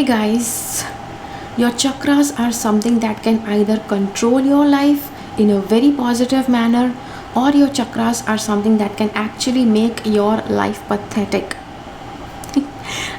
guys, your chakras are something that can either control your life in a very positive manner, or your chakras are something that can actually make your life pathetic.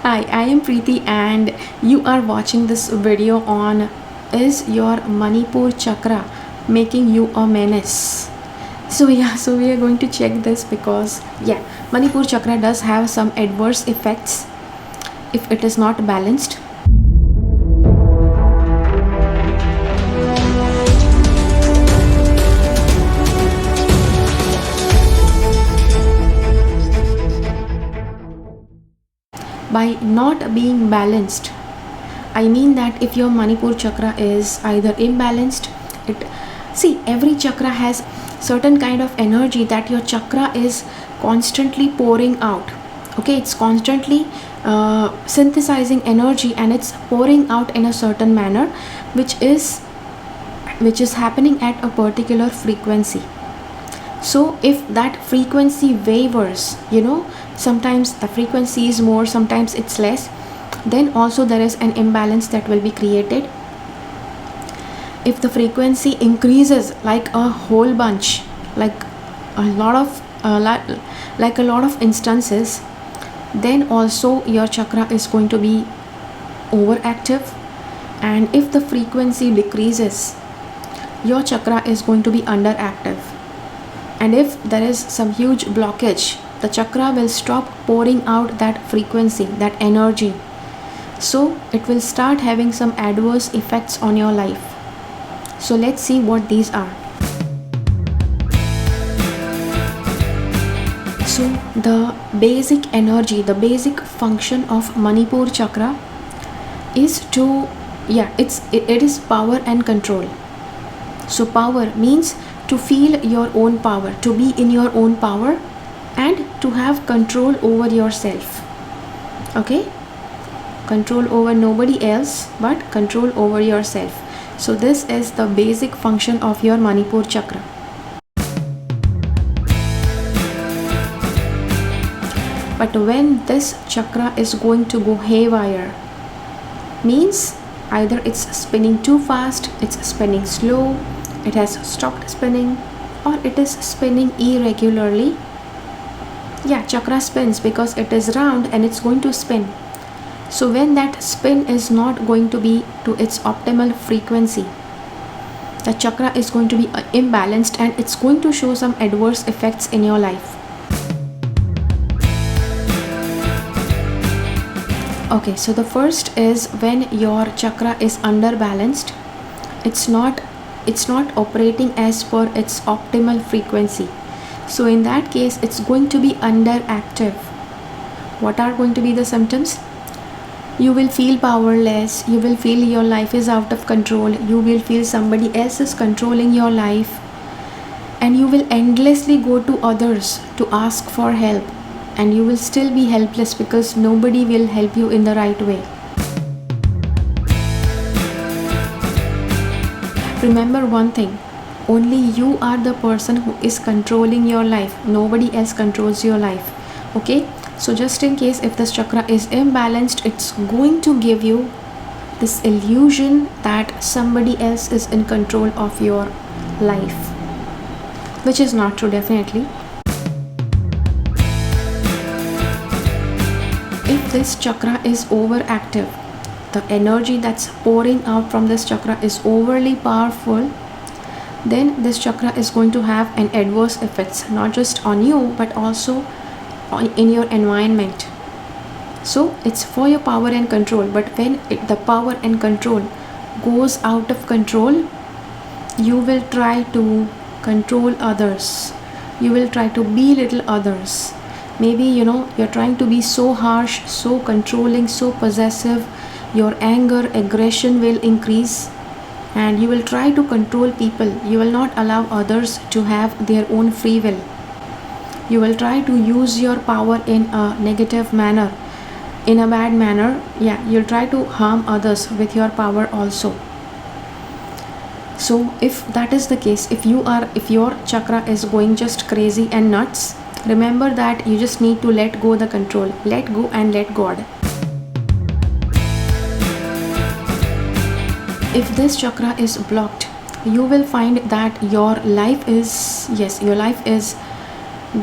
Hi, I am Preeti and you are watching this video on is your Manipur chakra making you a menace? So we are going to check this because Manipur chakra does have some adverse effects if it is not balanced. By not being balanced, I mean that if your Manipur chakra is either imbalanced, every chakra has certain kind of energy that your chakra is constantly pouring out. Okay, it's constantly synthesizing energy and it's pouring out in a certain manner, which is happening at a particular frequency. So if that frequency wavers, sometimes the frequency is more, sometimes it's less, then also there is an imbalance that will be created. If the frequency increases like a whole bunch, like a lot of instances, then also your chakra is going to be overactive. And if the frequency decreases, your chakra is going to be underactive. And if there is some huge blockage, the chakra will stop pouring out that frequency, that energy. So it will start having some adverse effects on your life. So let's see what these are. So the basic energy, the basic function of Manipur chakra is it is power and control. So power means to feel your own power, to be in your own power and to have control over yourself. Okay? Control over nobody else but control over yourself. So this is the basic function of your Manipur chakra. But when this chakra is going to go haywire, means either it's spinning too fast, it's spinning slow, it has stopped spinning, or it is spinning irregularly. Chakra spins because it is round and it's going to spin. So when that spin is not going to be to its optimal frequency, the chakra is going to be imbalanced and it's going to show some adverse effects in your life. Okay, so the first is when your chakra is underbalanced, it's not operating as per its optimal frequency. So in that case, it's going to be underactive. What are going to be the symptoms? You will feel powerless, you will feel your life is out of control, you will feel somebody else is controlling your life, and you will endlessly go to others to ask for help, and you will still be helpless because nobody will help you in the right way. Remember one thing, only you are the person who is controlling your life, nobody else controls your life. Okay, so just in case if this chakra is imbalanced, it's going to give you this illusion that somebody else is in control of your life, which is not true, definitely. If this chakra is overactive, the energy that's pouring out from this chakra is overly powerful, then this chakra is going to have an adverse effects, not just on you but also in your environment. So it's for your power and control, but when the power and control goes out of control, you will try to control others, you will try to belittle others. Maybe you're trying to be so harsh, so controlling, so possessive, your anger, aggression will increase, and you will try to control people. You will not allow others to have their own free will. You will try to use your power in a negative manner, in a bad manner. You'll try to harm others with your power also. So if that is the case, if your chakra is going just crazy and nuts, remember that you just need to let go the control, let go and let God. If this chakra is blocked, you will find that your life is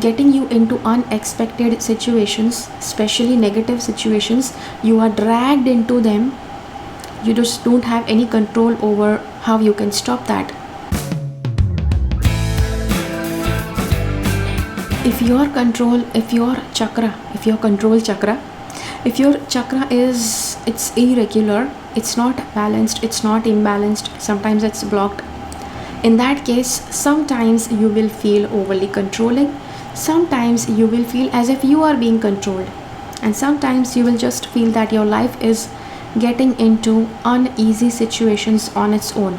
getting you into unexpected situations, especially negative situations. You are dragged into them. You just don't have any control over how you can stop that. If your control chakra is, it's irregular, it's not balanced, it's not imbalanced, sometimes it's blocked, in that case sometimes you will feel overly controlling, sometimes you will feel as if you are being controlled, and sometimes you will just feel that your life is getting into uneasy situations on its own.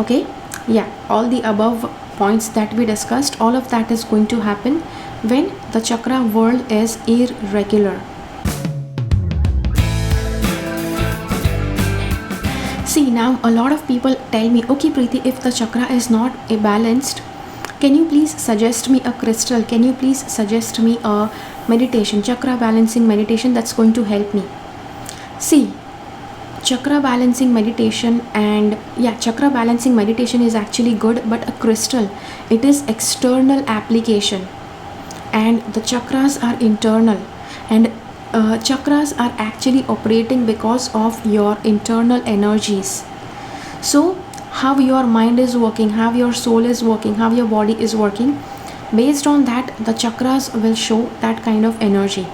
Okay, yeah, all the above points that we discussed, all of that is going to happen when the chakra world is irregular. See, now a lot of people tell me, okay Preeti, if the chakra is not balanced, can you please suggest me a crystal, can you please suggest me a meditation, chakra balancing meditation that's going to help me? See, chakra balancing meditation is actually good, but a crystal, it is external application, and the chakras are internal, and chakras are actually operating because of your internal energies. So how your mind is working, how your soul is working, how your body is working, based on that the chakras will show that kind of energy.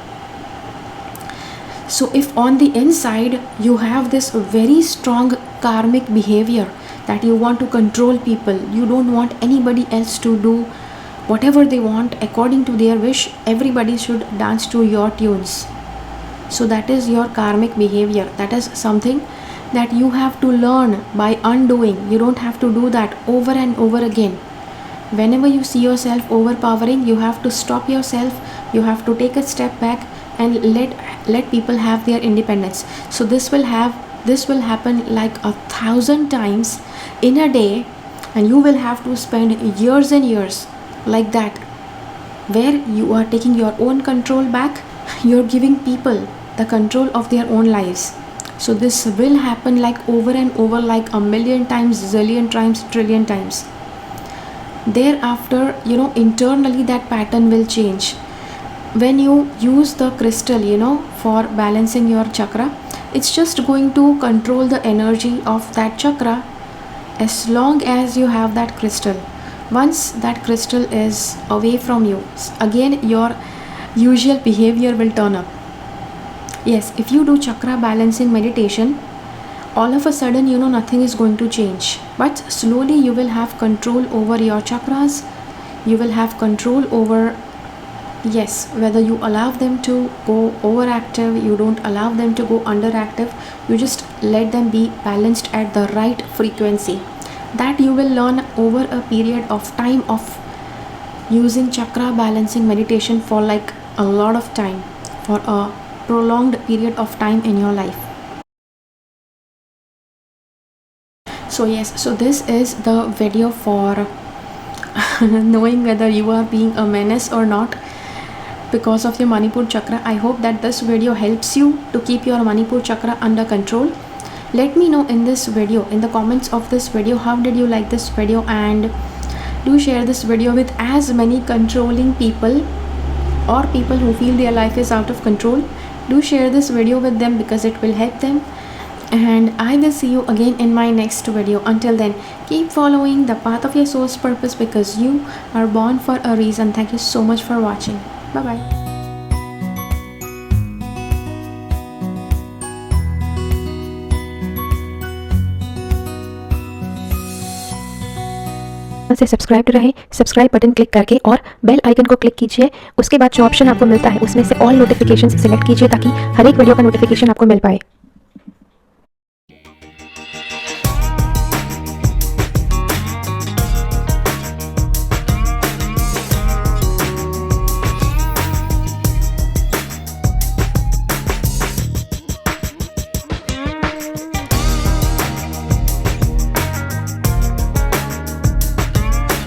So if on the inside you have this very strong karmic behavior that you want to control people, you don't want anybody else to do whatever they want according to their wish, everybody should dance to your tunes. So that is your karmic behavior. That is something that you have to learn by undoing. You don't have to do that over and over again. Whenever you see yourself overpowering, you have to stop yourself, you have to take a step back and let people have their independence. So this will happen like 1,000 times in a day, and you will have to spend years and years like that, where you are taking your own control back, you're giving people the control of their own lives. So this will happen like over and over, like a million times, zillion times, trillion times. Thereafter, internally that pattern will change. When you use the crystal, for balancing your chakra, it's just going to control the energy of that chakra as long as you have that crystal. Once that crystal is away from you, again your usual behavior will turn up. Yes, if you do chakra balancing meditation, all of a sudden nothing is going to change, but slowly you will have control over your chakras. You will have control over, whether you allow them to go overactive, you don't allow them to go underactive, you just let them be balanced at the right frequency. That you will learn over a period of time of using chakra balancing meditation for like a lot of time, for a prolonged period of time in your life. So so this is the video for knowing whether you are being a menace or not because of your Manipur chakra. I hope that this video helps you to keep your Manipur chakra under control. Let me know in this video, in the comments of this video, how did you like this video, and do share this video with as many controlling people or people who feel their life is out of control. Do share this video with them because it will help them, and I will see you again in my next video. Until then, keep following the path of your soul's purpose because you are born for a reason. Thank you so much for watching. Bye bye. से subscribe रहे, subscribe button click करके और bell icon को click कीजिए। उसके बाद जो option आपको मिलता है उसमें से ऑल नोटिफिकेशन सिलेक्ट कीजिए ताकि हर एक वीडियो का नोटिफिकेशन आपको मिल पाए।